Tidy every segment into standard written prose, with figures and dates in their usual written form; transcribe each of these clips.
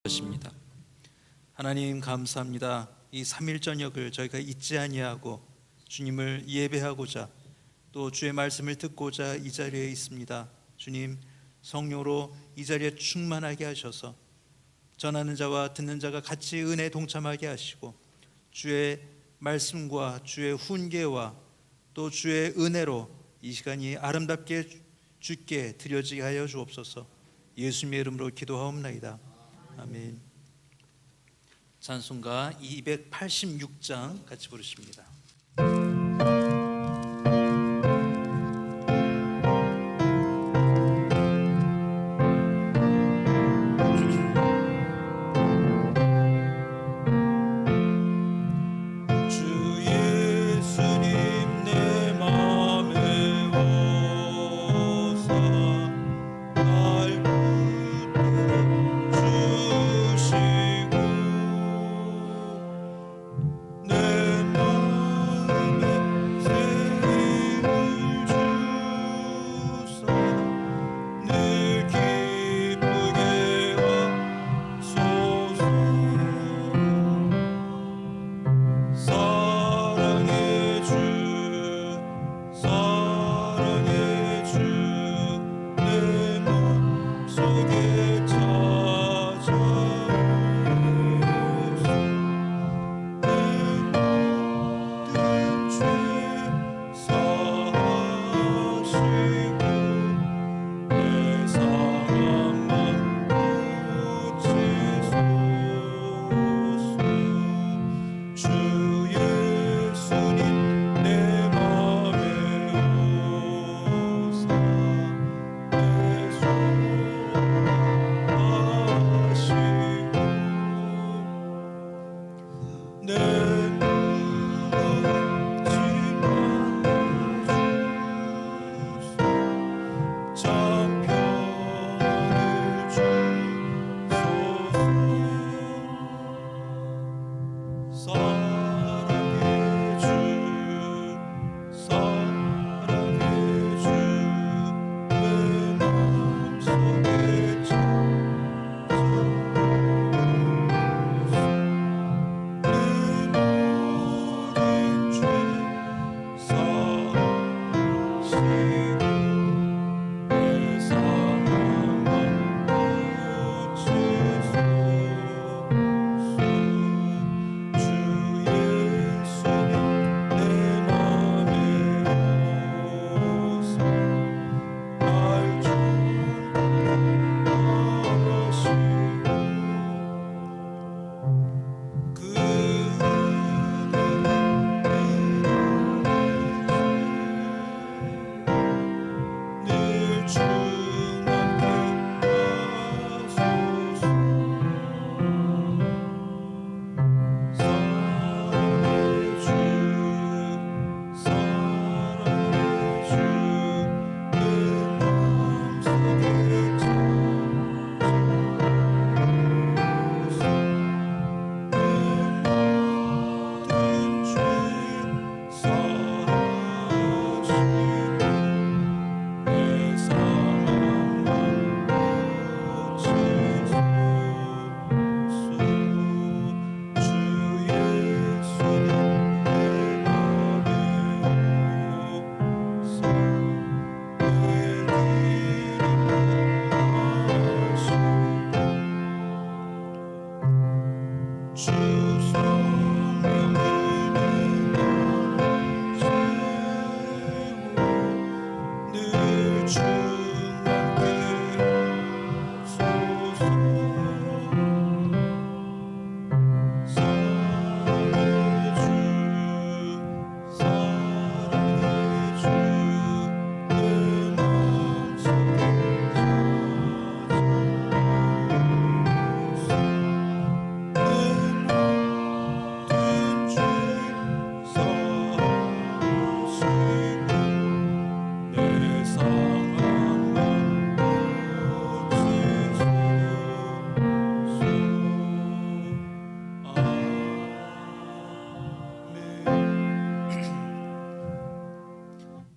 것입니다. 하나님 감사합니다. 이 3일 저녁을 저희가 잊지 아니하고 주님을 예배하고자 또 주의 말씀을 듣고자 이 자리에 있습니다. 주님, 성령으로 이 자리에 충만하게 하셔서 전하는 자와 듣는 자가 같이 은혜에 동참하게 하시고 주의 말씀과 주의 훈계와 또 주의 은혜로 이 시간이 아름답게 주께 드려지게 하여 주옵소서. 예수님의 이름으로 기도하옵나이다. 아멘. 찬송가 286장 같이 부르십니다.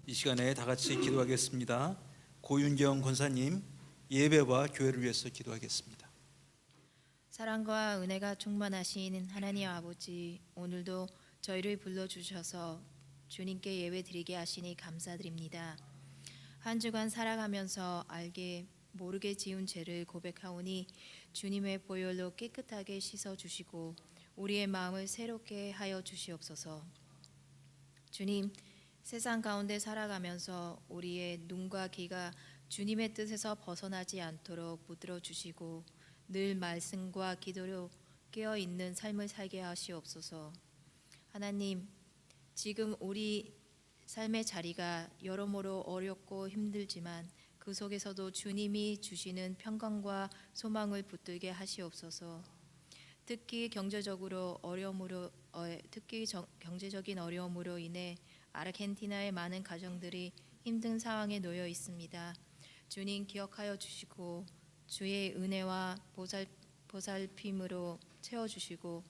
이 시간에 다 같이 기도하겠습니다. 고윤경 권사님 예배와 교회를 위해서 기도하겠습니다. 사랑과 은혜가 충만하신 하나님 아버지, 오늘도 저희를 불러주셔서 주님께 예배드리게 하시니 감사드립니다. 한 주간 살아가면서 알게 모르게 지은 죄를 고백하오니 주님의 보혈로 깨끗하게 씻어주시고 우리의 마음을 새롭게 하여 주시옵소서. 주님, 세상 가운데 살아가면서 우리의 눈과 귀가 주님의 뜻에서 벗어나지 않도록 붙들어 주시고 늘 말씀과 기도로 깨어있는 삶을 살게 하시옵소서. 하나님, 지금 우리 삶의 자리가 여러모로 어렵고 힘들지만 그 속에서도 주님이 주시는 평강과 소망을 붙들게 하시옵소서. 특히 경제적인 어려움으로 인해 아르헨티나의 많은 가정들이 힘든 상황에 놓여 있습니다. 주님 기억하여 주시고 주의 은혜와 보살핌으로 채워주시고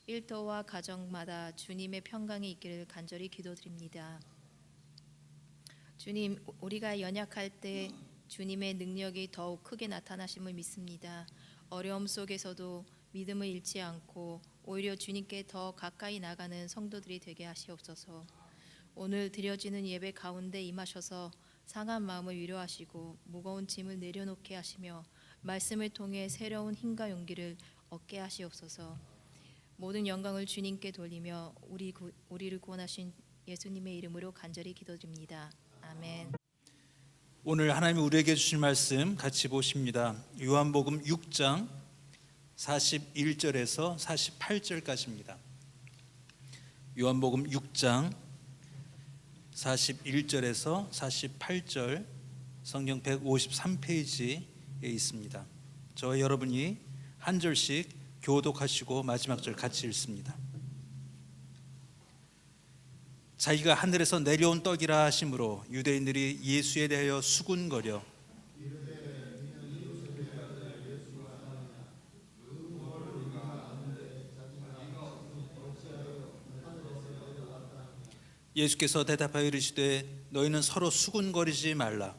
일터와 가정마다 주님의 평강이 있기를 간절히 기도드립니다. 주님, 우리가 연약할 때 주님의 능력이 더욱 크게 나타나심을 믿습니다. 어려움 속에서도 믿음을 잃지 않고 오히려 주님께 더 가까이 나가는 성도들이 되게 하시옵소서. 오늘 드려지는 예배 가운데 임하셔서 상한 마음을 위로하시고 무거운 짐을 내려놓게 하시며 말씀을 통해 새로운 힘과 용기를 얻게 하시옵소서. 모든 영광을 주님께 돌리며 우리를 구원하신 예수님의 이름으로 간절히 기도드립니다. 아멘. 오늘 하나님이 우리에게 주신 말씀 같이 보십니다. 요한복음 6장 41절에서 48절까지입니다. 요한복음 6장 41절에서 48절, 성경 153페이지에 있습니다. 저와 여러분이 한 절씩 교독하시고 마지막 절 같이 읽습니다. 자기가 하늘에서 내려온 떡이라 하심으로 유대인들이 예수에 대하여 수군거려 예수께서 대답하여 이르시되 너희는 서로 수군거리지 말라.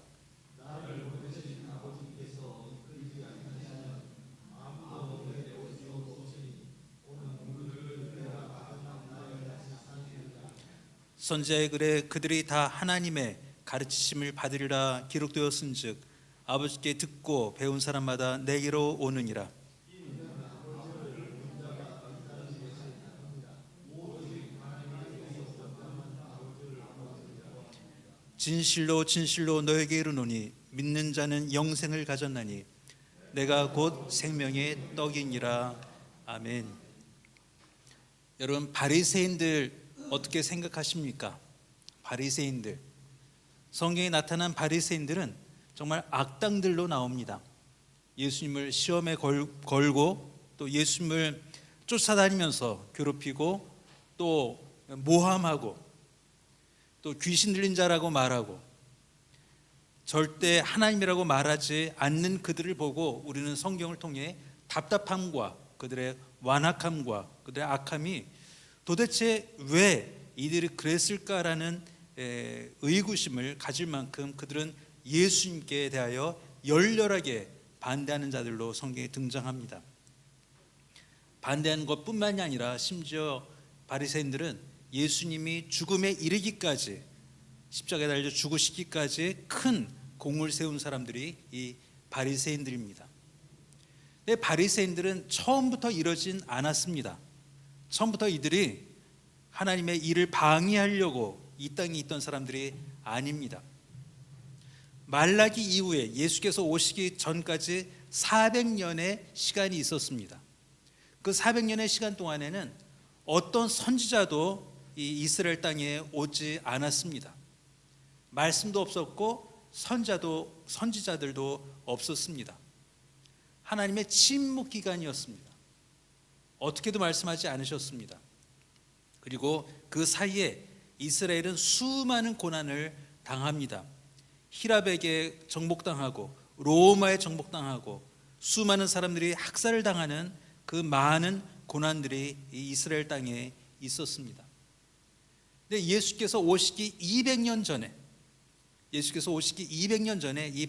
선지자의 글에 그들이 다 하나님의 가르치심을 받으리라 기록되었은즉 아버지께 듣고 배운 사람마다 내게로 오느니라. 진실로 진실로 너에게 이르노니 믿는 자는 영생을 가졌나니 내가 곧 생명의 떡이니라. 아멘. 여러분, 바리새인들 어떻게 생각하십니까? 바리새인들, 성경에 나타난 바리새인들은 정말 악당들로 나옵니다. 예수님을 시험에 걸고 또 예수님을 쫓아다니면서 괴롭히고 또 모함하고 또 귀신 들린 자라고 말하고 절대 하나님이라고 말하지 않는 그들을 보고 우리는 성경을 통해 답답함과 그들의 완악함과 그들의 악함이 도대체 왜 이들이 그랬을까라는 의구심을 가질 만큼 그들은 예수님께 대하여 열렬하게 반대하는 자들로 성경에 등장합니다. 반대하는 것뿐만이 아니라 심지어 바리새인들은 예수님이 죽음에 이르기까지 십자가에 달려 죽으시기까지 큰 공을 세운 사람들이 이 바리새인들입니다. 근데 바리새인들은 처음부터 이러진 않았습니다. 처음부터 이들이 하나님의 일을 방해하려고 이 땅에 있던 사람들이 아닙니다. 말라기 이후에 예수께서 오시기 전까지 400년의 시간이 있었습니다. 그 400년의 시간 동안에는 어떤 선지자도 이 이스라엘 땅에 오지 않았습니다. 말씀도 없었고 선지자들도 없었습니다. 하나님의 침묵 기간이었습니다. 어떻게도 말씀하지 않으셨습니다. 그리고 그 사이에 이스라엘은 수많은 고난을 당합니다. 히랍에게 정복당하고 로마에 정복당하고 수많은 사람들이 학살을 당하는 그 많은 고난들이 이 이스라엘 땅에 있었습니다. 근데 예수께서 오시기 200년 전에 이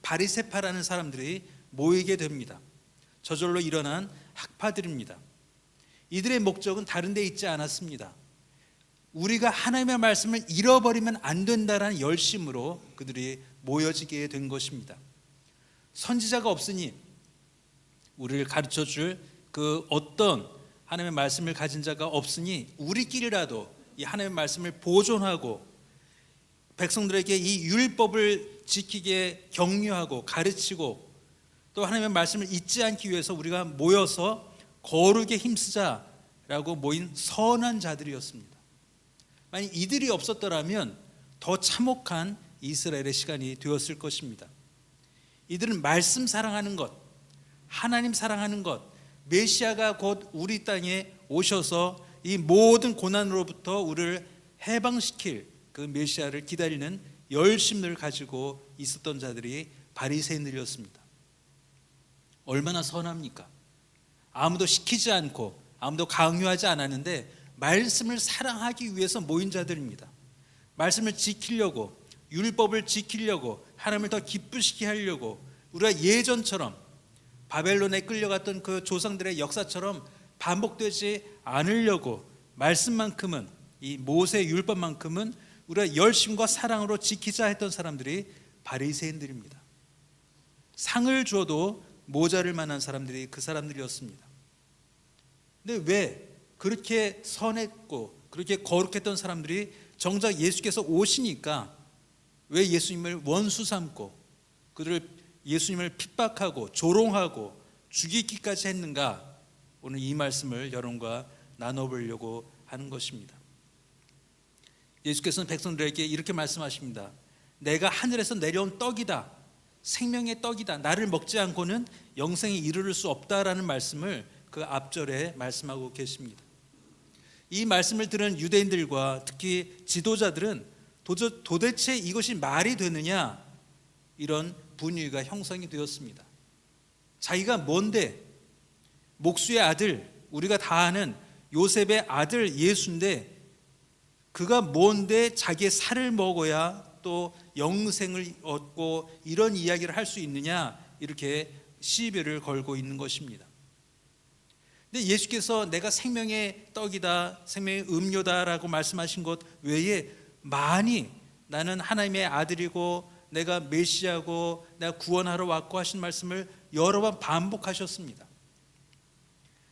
바리새파라는 사람들이 모이게 됩니다. 저절로 일어난 학파들입니다. 이들의 목적은 다른 데 있지 않았습니다. 우리가 하나님의 말씀을 잃어버리면 안 된다라는 열심으로 그들이 모여지게 된 것입니다. 선지자가 없으니 우리를 가르쳐줄 그 어떤 하나님의 말씀을 가진 자가 없으니 우리끼리라도 이 하나님의 말씀을 보존하고 백성들에게 이 율법을 지키게 격려하고 가르치고 또 하나님의 말씀을 잊지 않기 위해서 우리가 모여서 거룩에 힘쓰자라고 모인 선한 자들이었습니다. 만약 이들이 없었더라면 더 참혹한 이스라엘의 시간이 되었을 것입니다. 이들은 말씀 사랑하는 것, 하나님 사랑하는 것, 메시아가 곧 우리 땅에 오셔서 이 모든 고난으로부터 우리를 해방시킬 그 메시아를 기다리는 열심을 가지고 있었던 자들이 바리새인들이었습니다. 얼마나 선합니까? 아무도 시키지 않고 아무도 강요하지 않았는데 말씀을 사랑하기 위해서 모인 자들입니다. 말씀을 지키려고, 율법을 지키려고, 하나님을 더 기쁘시게 하려고, 우리가 예전처럼 바벨론에 끌려갔던 그 조상들의 역사처럼 반복되지 않으려고 말씀만큼은, 이 모세 율법만큼은 우리가 열심과 사랑으로 지키자 했던 사람들이 바리새인들입니다. 상을 줘도 모자랄 만한 사람들이 그 사람들이었습니다. 근데 왜 그렇게 선했고 그렇게 거룩했던 사람들이 정작 예수께서 오시니까 왜 예수님을 원수 삼고 그들을 예수님을 핍박하고 조롱하고 죽이기까지 했는가? 오늘 이 말씀을 여러분과 나눠보려고 하는 것입니다. 예수께서는 백성들에게 이렇게 말씀하십니다. 내가 하늘에서 내려온 떡이다, 생명의 떡이다, 나를 먹지 않고는 영생에 이르를 수 없다라는 말씀을 그 앞절에 말씀하고 계십니다. 이 말씀을 들은 유대인들과 특히 지도자들은 도대체 이것이 말이 되느냐, 이런 분위기가 형성이 되었습니다. 자기가 뭔데, 목수의 아들, 우리가 다 아는 요셉의 아들 예수인데 그가 뭔데 자기의 살을 먹어야 또 영생을 얻고 이런 이야기를 할 수 있느냐, 이렇게 시비를 걸고 있는 것입니다. 근데 예수께서 내가 생명의 떡이다, 생명의 음료다라고 말씀하신 것 외에 많이 나는 하나님의 아들이고 내가 메시아고 내가 구원하러 왔고 하신 말씀을 여러 번 반복하셨습니다.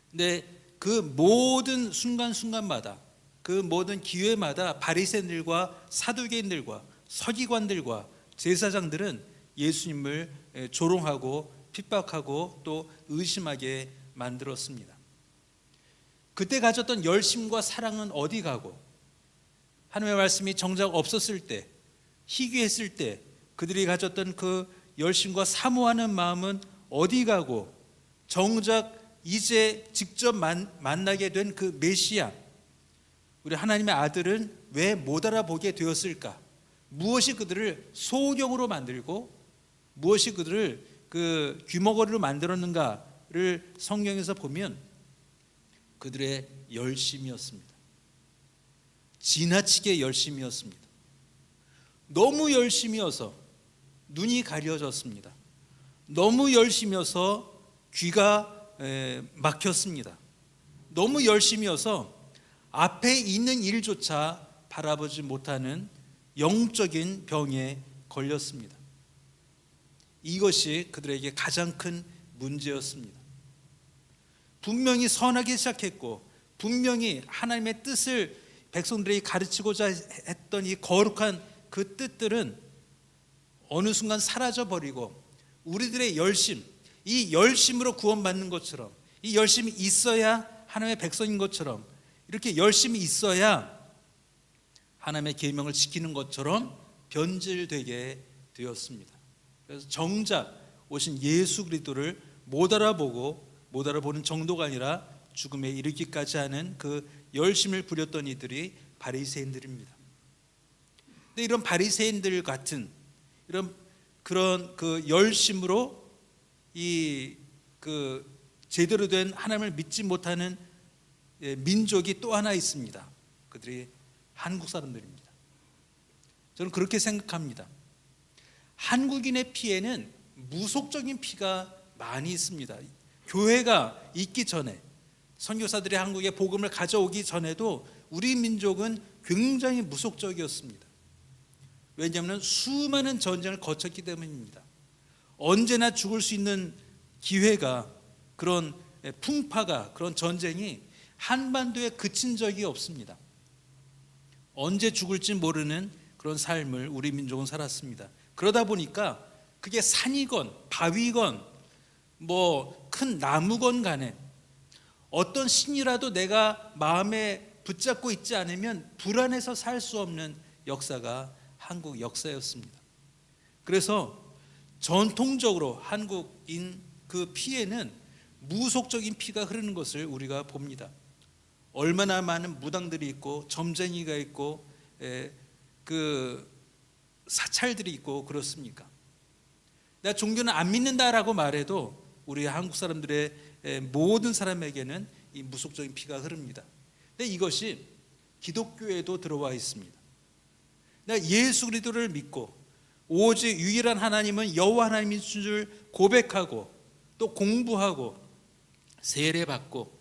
근데 그 모든 순간순간마다, 그 모든 기회마다 바리새인들과 사두개인들과 서기관들과 제사장들은 예수님을 조롱하고 핍박하고 또 의심하게 만들었습니다. 그때 가졌던 열심과 사랑은 어디 가고, 하나님의 말씀이 정작 없었을 때, 희귀했을 때 그들이 가졌던 그 열심과 사모하는 마음은 어디 가고, 정작 이제 직접 만나게 된 그 메시아, 우리 하나님의 아들은 왜 못 알아보게 되었을까? 무엇이 그들을 소경으로 만들고 무엇이 그들을 그 귀머거리로 만들었는가를 성경에서 보면 그들의 열심이었습니다. 지나치게 열심이었습니다. 너무 열심이어서 눈이 가려졌습니다. 너무 열심이어서 귀가 막혔습니다. 너무 열심이어서 앞에 있는 일조차 바라보지 못하는 영적인 병에 걸렸습니다. 이것이 그들에게 가장 큰 문제였습니다. 분명히 선하게 시작했고 분명히 하나님의 뜻을 백성들이 가르치고자 했던 이 거룩한 그 뜻들은 어느 순간 사라져버리고 우리들의 열심, 이 열심으로 구원받는 것처럼, 이 열심이 있어야 하나님의 백성인 것처럼, 이렇게 열심이 있어야 하나님의 계명을 지키는 것처럼 변질되게 되었습니다. 그래서 정작 오신 예수 그리스도를 못 알아보는 정도가 아니라 죽음에 이르기까지 하는 그 열심을 부렸던 이들이 바리새인들입니다. 근데 이런 바리새인들 같은 그런 그 열심으로 이 그 제대로 된 하나님을 믿지 못하는 민족이 또 하나 있습니다. 그들이 한국 사람들입니다. 저는 그렇게 생각합니다. 한국인의 피에는 무속적인 피가 많이 있습니다. 교회가 있기 전에, 선교사들이 한국에 복음을 가져오기 전에도 우리 민족은 굉장히 무속적이었습니다. 왜냐하면 수많은 전쟁을 거쳤기 때문입니다. 언제나 죽을 수 있는 기회가, 그런 풍파가, 그런 전쟁이 한반도에 그친 적이 없습니다. 언제 죽을지 모르는 그런 삶을 우리 민족은 살았습니다. 그러다 보니까 그게 산이건 바위건 뭐 큰 나무건 간에 어떤 신이라도 내가 마음에 붙잡고 있지 않으면 불안해서 살 수 없는 역사가 한국 역사였습니다. 그래서 전통적으로 한국인 그 피에는 무속적인 피가 흐르는 것을 우리가 봅니다. 얼마나 많은 무당들이 있고 점쟁이가 있고 그 사찰들이 있고 그렇습니까? 내가 종교는 안 믿는다라고 말해도 우리 한국 사람들의 모든 사람에게는 이 무속적인 피가 흐릅니다. 근데 이것이 기독교에도 들어와 있습니다. 내가 예수 그리스도를 믿고 오직 유일한 하나님은 여호와 하나님인 줄 고백하고 또 공부하고 세례받고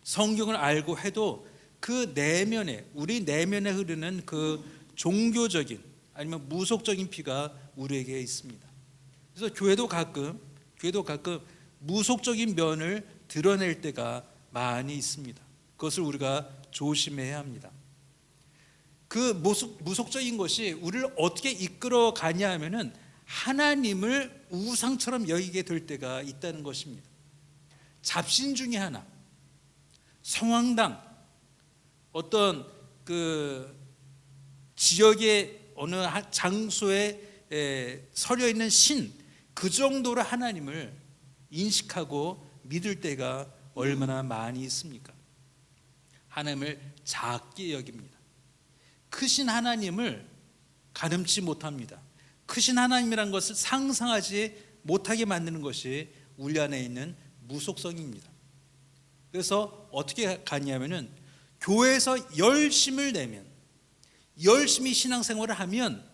성경을 알고 해도 그 내면에, 우리 내면에 흐르는 그 종교적인 아니면 무속적인 피가 우리에게 있습니다. 그래서 교회도 가끔 무속적인 면을 드러낼 때가 많이 있습니다. 그것을 우리가 조심해야 합니다. 그 무속적인 것이 우리를 어떻게 이끌어 가냐 하면은 하나님을 우상처럼 여기게 될 때가 있다는 것입니다. 잡신 중에 하나, 성황당, 어떤 그 지역의 어느 장소에 서려 있는 신, 그 정도로 하나님을 인식하고 믿을 때가 얼마나 많이 있습니까? 하나님을 작게 여깁니다. 크신 하나님을 가늠치 못합니다. 크신 하나님이란 것을 상상하지 못하게 만드는 것이 우리 안에 있는 무속성입니다. 그래서 어떻게 가냐면은 교회에서 열심을 내면, 열심히 신앙생활을 하면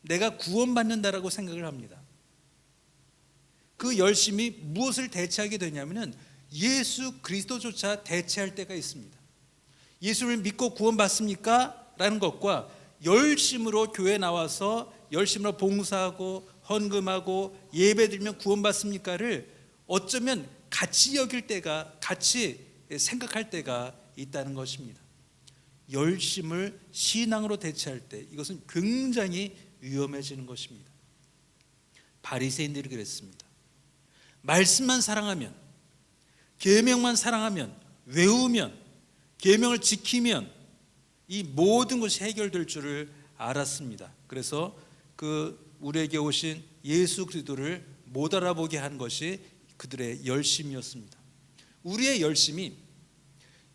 내가 구원받는다라고 생각을 합니다. 그 열심이 무엇을 대체하게 되냐면은 예수 그리스도조차 대체할 때가 있습니다. 예수를 믿고 구원받습니까? 라는 것과 열심으로 교회 나와서 열심으로 봉사하고 헌금하고 예배드리면 구원받습니까를 어쩌면 같이 여길 때가, 같이 생각할 때가 있다는 것입니다. 열심을 신앙으로 대체할 때 이것은 굉장히 위험해지는 것입니다. 바리새인들이 그랬습니다. 말씀만 사랑하면, 계명만 사랑하면, 외우면, 계명을 지키면 이 모든 것이 해결될 줄을 알았습니다. 그래서 그 우리에게 오신 예수 그리스도를 못 알아보게 한 것이 그들의 열심이었습니다. 우리의 열심이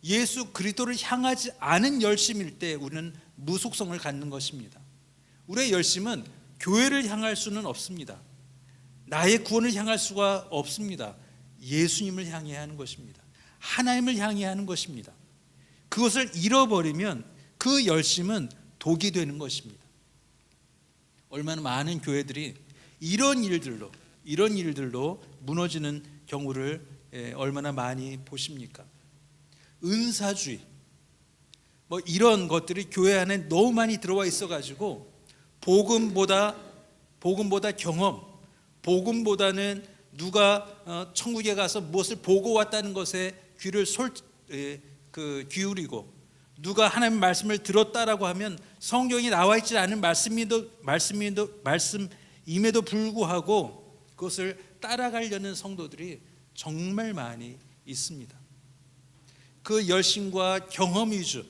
예수 그리스도를 향하지 않은 열심일 때 우리는 무속성을 갖는 것입니다. 우리의 열심은 교회를 향할 수는 없습니다. 나의 구원을 향할 수가 없습니다. 예수님을 향해야 하는 것입니다. 하나님을 향해야 하는 것입니다. 그것을 잃어버리면 그 열심은 독이 되는 것입니다. 얼마나 많은 교회들이 이런 일들로 무너지는 경우를 얼마나 많이 보십니까? 은사주의, 뭐 이런 것들이 교회 안에 너무 많이 들어와 있어가지고 복음보다 경험, 복음보다는 누가 천국에 가서 무엇을 보고 왔다는 것에 귀를 기울이고, 누가 하나님의 말씀을 들었다라고 하면 성경이 나와 있지 않은 말씀임에도 불구하고 그것을 따라가려는 성도들이 정말 많이 있습니다. 그 열심과 경험 위주,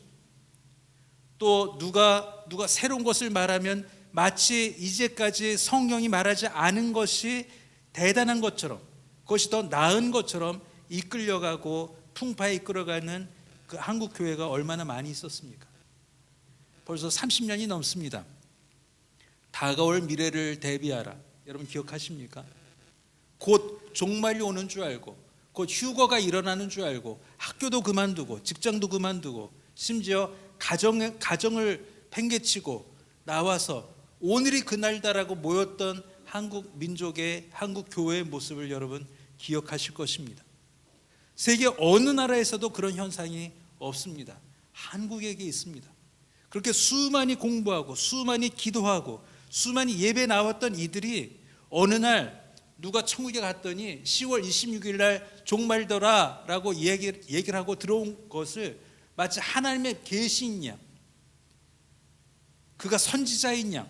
또 누가 새로운 것을 말하면 마치 이제까지 성경이 말하지 않은 것이 대단한 것처럼, 그것이 더 나은 것처럼 이끌려가고 풍파에 이끌어가는 그 한국 교회가 얼마나 많이 있었습니까? 벌써 30년이 넘습니다. 다가올 미래를 대비하라. 여러분 기억하십니까? 곧 종말이 오는 줄 알고, 곧 휴거가 일어나는 줄 알고, 학교도 그만두고 직장도 그만두고 심지어 가정을 팽개치고 나와서 오늘이 그날다라고 모였던 한국 민족의, 한국 교회의 모습을 여러분 기억하실 것입니다. 세계 어느 나라에서도 그런 현상이 없습니다. 한국에게 있습니다. 그렇게 수많이 공부하고 수많이 기도하고 수많이 예배 나왔던 이들이 어느 날 누가 천국에 갔더니 10월 26일 날 종말더라 라고 얘기를 하고 들어온 것을 마치 하나님의 계시인 양, 그가 선지자인 양,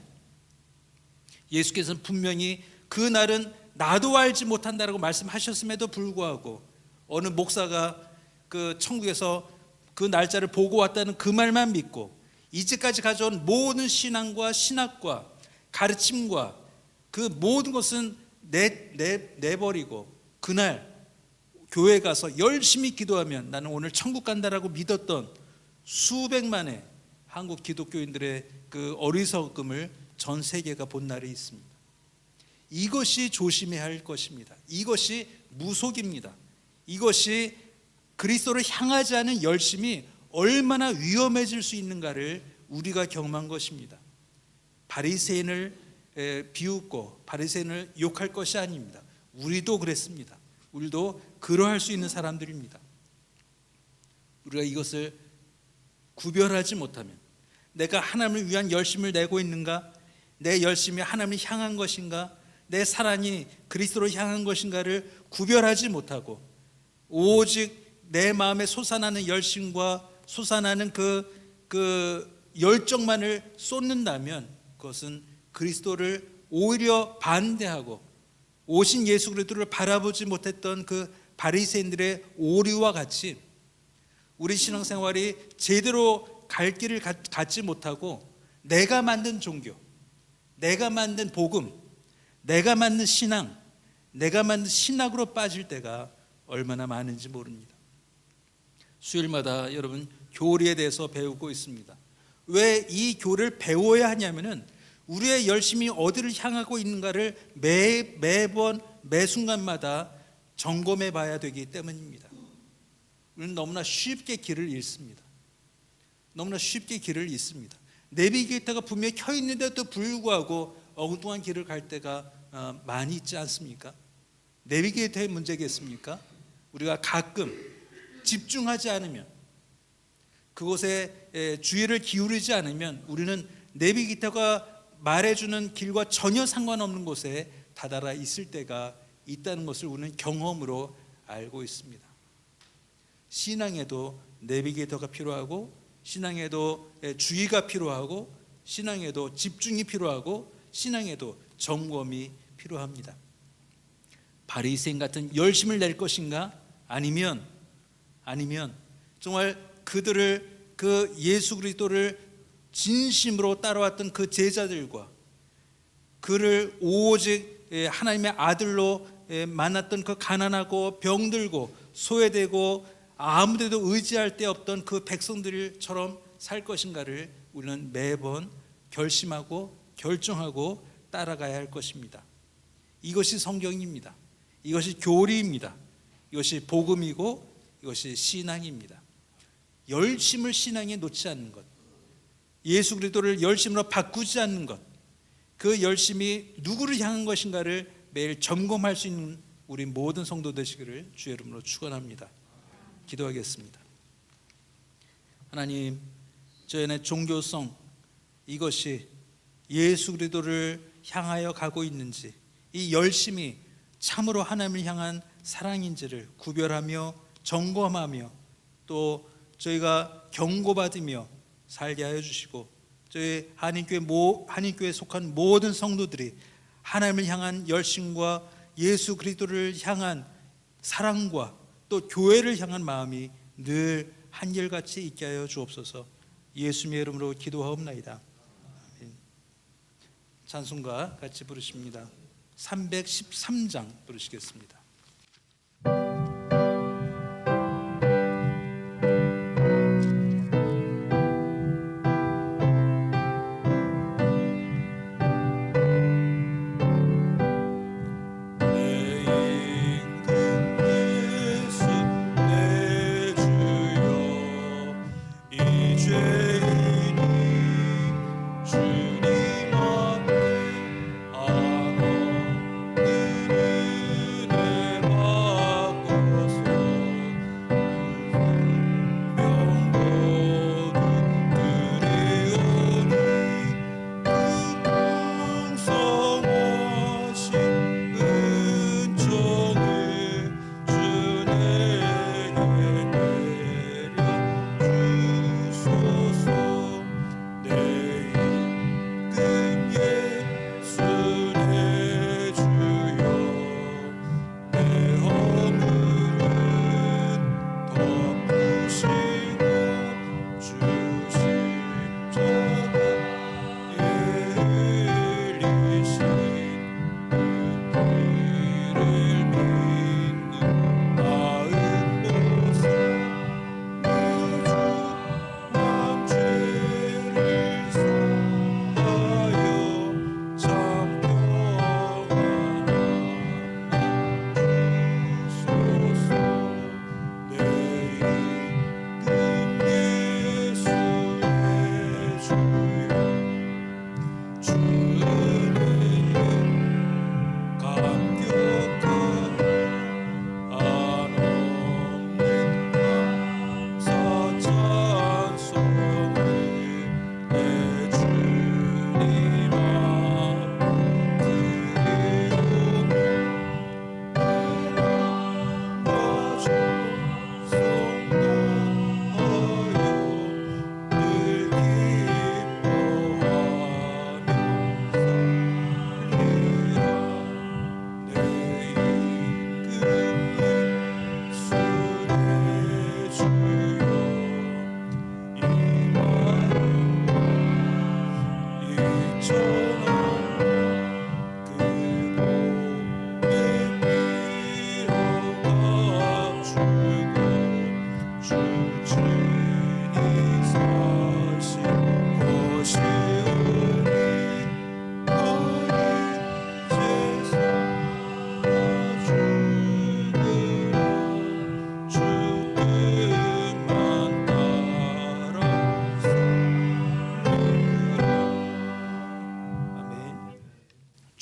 예수께서는 분명히 그 날은 나도 알지 못한다라고 말씀하셨음에도 불구하고 어느 목사가 그 천국에서 그 날짜를 보고 왔다는 그 말만 믿고 이제까지 가져온 모든 신앙과 신학과 가르침과 그 모든 것은 내버리고 그날 교회 가서 열심히 기도하면 나는 오늘 천국 간다라고 믿었던 수백만의 한국 기독교인들의 그 어리석음을 전 세계가 본 날이 있습니다. 이것이 조심해야 할 것입니다. 이것이 무속입니다. 이것이 그리스도를 향하지 않은 열심이 얼마나 위험해질 수 있는가를 우리가 경험한 것입니다. 바리새인을 비웃고 바리새인을 욕할 것이 아닙니다. 우리도 그랬습니다. 우리도 그러할 수 있는 사람들입니다. 우리가 이것을 구별하지 못하면 내가 하나님을 위한 열심을 내고 있는가, 내 열심이 하나님을 향한 것인가, 내 사랑이 그리스도를 향한 것인가를 구별하지 못하고 오직 내 마음에 솟아나는 열심과 솟아나는 그 열정만을 쏟는다면 그것은 그리스도를 오히려 반대하고 오신 예수 그리스도를 바라보지 못했던 그 바리새인들의 오류와 같이 우리 신앙생활이 제대로 갈 길을 갖지 못하고 내가 만든 종교, 내가 만든 복음, 내가 만든 신앙, 내가 만든 신학으로 빠질 때가 얼마나 많은지 모릅니다. 수요일마다 여러분 교리에 대해서 배우고 있습니다. 왜 이 교리를 배워야 하냐면은 우리의 열심이 어디를 향하고 있는가를 매번 매 순간마다 점검해 봐야 되기 때문입니다. 우리는 너무나 쉽게 길을 잃습니다. 너무나 쉽게 길을 잃습니다. 내비게이터가 분명히 켜 있는데도 불구하고 엉뚱한 길을 갈 때가 많이 있지 않습니까? 내비게이터의 문제겠습니까? 우리가 가끔 집중하지 않으면, 그곳에 주의를 기울이지 않으면 우리는 내비게이터가 말해주는 길과 전혀 상관없는 곳에 다다라 있을 때가 있다는 것을 우리는 경험으로 알고 있습니다. 신앙에도 내비게이터가 필요하고, 신앙에도 주의가 필요하고, 신앙에도 집중이 필요하고, 신앙에도 점검이 필요합니다. 바리새인 같은 열심을 낼 것인가? 아니면 정말 그들을, 그 예수 그리스도를 진심으로 따라왔던 그 제자들과 그를 오직 하나님의 아들로 만났던 그 가난하고 병들고 소외되고 아무데도 의지할 데 없던 그 백성들처럼 살 것인가를 우리는 매번 결심하고 결정하고 따라가야 할 것입니다. 이것이 성경입니다. 이것이 교리입니다. 이것이 복음이고 이것이 신앙입니다. 열심을 신앙에 놓지 않는 것, 예수 그리스도를 열심으로 바꾸지 않는 것, 그 열심이 누구를 향한 것인가를 매일 점검할 수 있는 우리 모든 성도 되시기를 주의 이름으로 축원합니다. 기도하겠습니다. 하나님, 저희의 종교성, 이것이 예수 그리스도를 향하여 가고 있는지, 이 열심이 참으로 하나님을 향한 사랑인지를 구별하며 점검하며 또 저희가 경고받으며 살게 하여 주시고, 저희 한인교회에 속한 모든 성도들이 하나님을 향한 열심과 예수 그리스도를 향한 사랑과 또 교회를 향한 마음이 늘 한결같이 있게 하여 주옵소서. 예수님의 이름으로 기도하옵나이다. 아멘. 찬송가 같이 부르십니다. 313장 부르시겠습니다. 주님 앞에 아무 은혜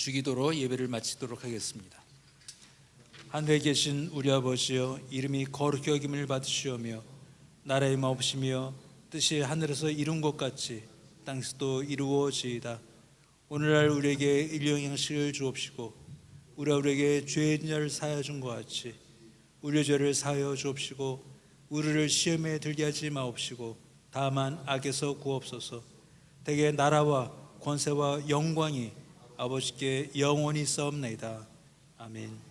주기도로 예배를 마치도록 하겠습니다. 하늘에 계신 우리 아버지여, 이름이 거룩히 여김을 받으시오며 나라의 마옵시며 뜻이 하늘에서 이룬 것 같이 땅에서도 이루어지이다. 오늘날 우리에게 일용 양식을 주옵시고 우리가 우리에게 죄인 자를 사하여 준 것 같이 우리의 죄를 사하여 주옵시고 우리를 시험에 들게 하지 마옵시고 다만 악에서 구옵소서. 대개 나라와 권세와 영광이 아버지께 영원히 싸움나이다. 아멘.